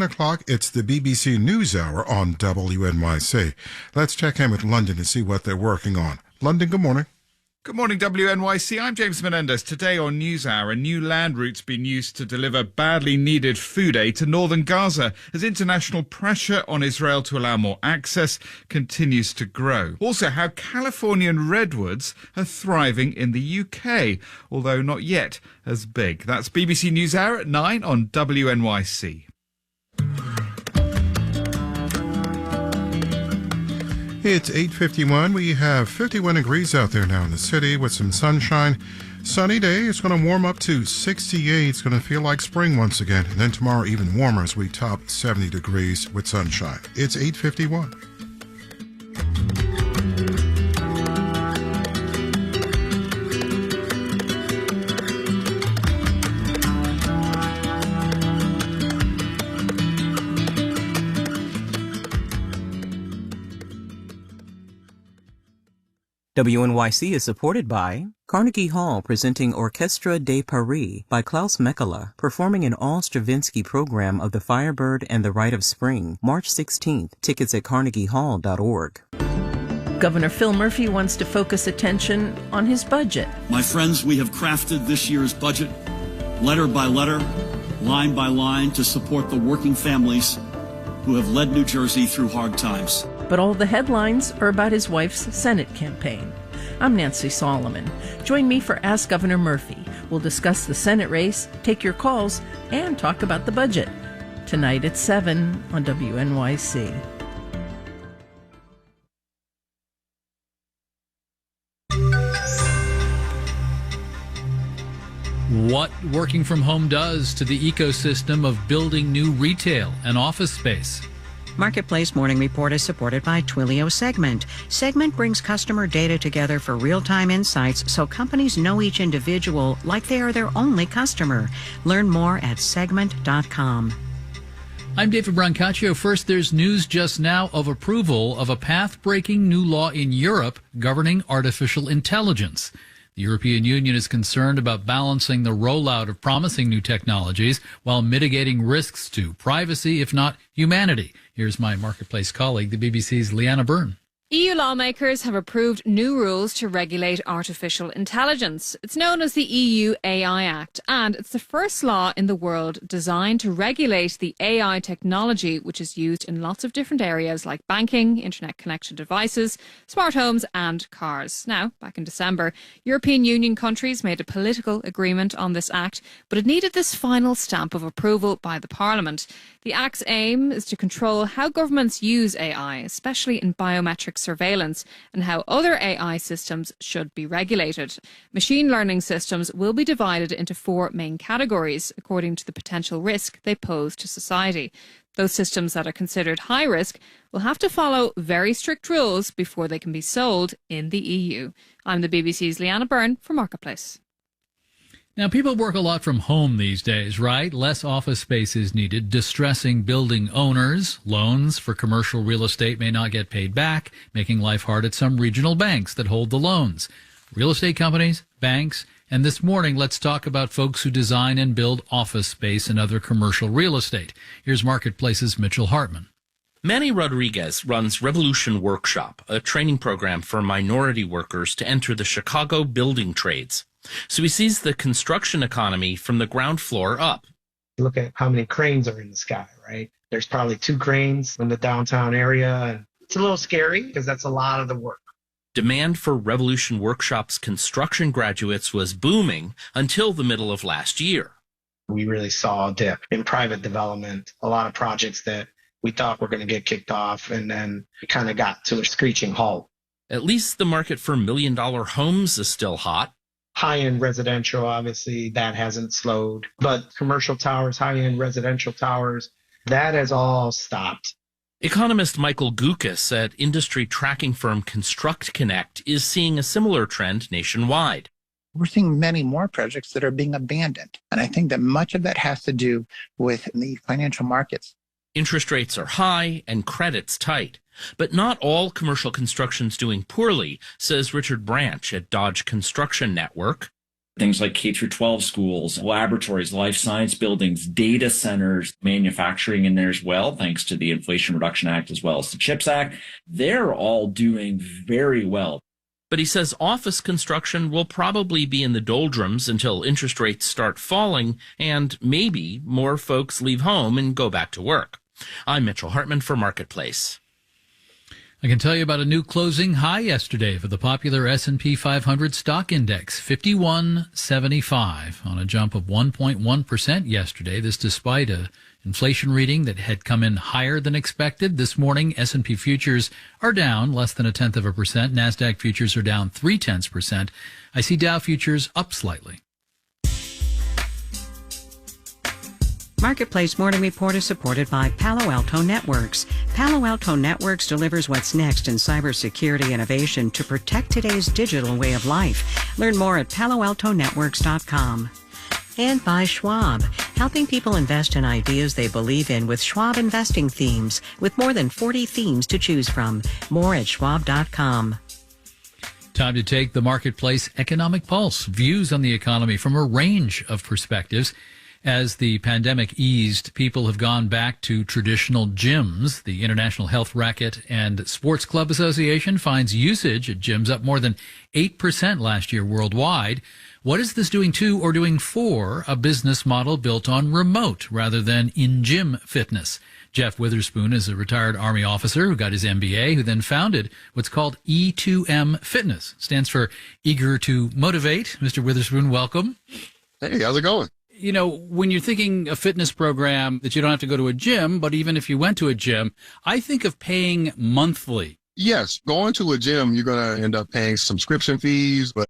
O'clock, it's the BBC NewsHour on WNYC. Let's check in with London to see what they're working on. London, good morning. Good morning, WNYC. I'm James Menendez. Today on NewsHour, a new land route's been used to deliver badly needed food aid to northern Gaza as international pressure on Israel to allow more access continues to grow. Also, how Californian redwoods are thriving in the UK, although not yet as big. That's BBC NewsHour at 9 on WNYC. It's 8:51. We have 51 degrees out there now in the city with some sunshine. Sunny day. It's going to warm up to 68. It's going to feel like spring once again. And then tomorrow even warmer as we top 70 degrees with sunshine. It's 8:51. WNYC is supported by Carnegie Hall presenting Orchestra de Paris by Klaus Mekala, performing an all-Stravinsky program of The Firebird and the Rite of Spring, March 16th. Tickets at carnegiehall.org. Governor Phil Murphy wants to focus attention on his budget. My friends, we have crafted this year's budget, letter by letter, line by line, to support the working families who have led New Jersey through hard times. But all the headlines are about his wife's Senate campaign. I'm Nancy Solomon. Join me for Ask Governor Murphy. We'll discuss the Senate race, take your calls, and talk about the budget. Tonight at 7 on WNYC. What working from home does to the ecosystem of building new retail and office space. Marketplace Morning Report is supported by Twilio Segment. Segment brings customer data together for real-time insights so companies know each individual like they are their only customer. Learn more at segment.com. I'm David Brancaccio. First, there's news just now of approval of a path-breaking new law in Europe governing artificial intelligence. The European Union is concerned about balancing the rollout of promising new technologies while mitigating risks to privacy, if not humanity. Here's my Marketplace colleague, the BBC's Leanna Byrne. EU lawmakers have approved new rules to regulate artificial intelligence. It's known as the EU AI Act, and it's the first law in the world designed to regulate the AI technology, which is used in lots of different areas like banking, internet-connected devices, smart homes and cars. Now, back in December, European Union countries made a political agreement on this act, but it needed this final stamp of approval by the Parliament. The Act's aim is to control how governments use AI, especially in biometric surveillance, and how other AI systems should be regulated. Machine learning systems will be divided into 4 main categories according to the potential risk they pose to society. Those systems that are considered high risk will have to follow very strict rules before they can be sold in the EU. I'm the BBC's Leanna Byrne for Marketplace. Now, people work a lot from home these days, right? Less office space is needed, distressing building owners. Loans for commercial real estate may not get paid back, making life hard at some regional banks that hold the loans. Real estate companies, banks, and this morning, let's talk about folks who design and build office space and other commercial real estate. Here's Marketplace's Mitchell Hartman. Manny Rodriguez runs Revolution Workshop, a training program for minority workers to enter the Chicago building trades. So he sees the construction economy from the ground floor up. Look at how many cranes are in the sky, right? There's probably 2 cranes in the downtown area. And it's a little scary because that's a lot of the work. Demand for Revolution Workshop's construction graduates was booming until the middle of last year. We really saw a dip in private development, a lot of projects that we thought were going to get kicked off, and then it kind of got to a screeching halt. At least the market for million-dollar homes is still hot. High-end residential, obviously, that hasn't slowed. But commercial towers, high-end residential towers, that has all stopped. Economist Michael Gukas at industry tracking firm Construct Connect is seeing a similar trend nationwide. We're seeing many more projects that are being abandoned. And I think that much of that has to do with the financial markets. Interest rates are high and credit's tight. But not all commercial construction's doing poorly, says Richard Branch at Dodge Construction Network. Things like K through 12 schools, laboratories, life science buildings, data centers, manufacturing in there as well, thanks to the Inflation Reduction Act as well as the CHIPS Act. They're all doing very well. But he says office construction will probably be in the doldrums until interest rates start falling and maybe more folks leave home and go back to work. I'm Mitchell Hartman for Marketplace. I can tell you about a new closing high yesterday for the popular S&P 500 stock index, 5175, on a jump of 1.1% yesterday. This despite a inflation reading that had come in higher than expected. This morning, S&P futures are down less than 0.1%. NASDAQ futures are down 0.3%. I see Dow futures up slightly. Marketplace Morning Report is supported by Palo Alto Networks. Palo Alto Networks delivers what's next in cybersecurity innovation to protect today's digital way of life. Learn more at paloaltonetworks.com. And by Schwab, helping people invest in ideas they believe in with Schwab investing themes, with more than 40 themes to choose from. More at schwab.com. Time to take the Marketplace Economic Pulse. Views on the economy from a range of perspectives. As the pandemic eased, people have gone back to traditional gyms. The International Health Racquet and Sports Club Association finds usage at gyms up more than 8% last year worldwide. What is this doing to or doing for a business model built on remote rather than in-gym fitness? Jeff Witherspoon is a retired Army officer who got his MBA, who then founded what's called E2M Fitness. Stands for Eager to Motivate. Mr. Witherspoon, welcome. Hey, how's it going? You know, when you're thinking a fitness program that you don't have to go to a gym, but even if you went to a gym, I think of paying monthly. Yes, going to a gym, you're going to end up paying subscription fees, but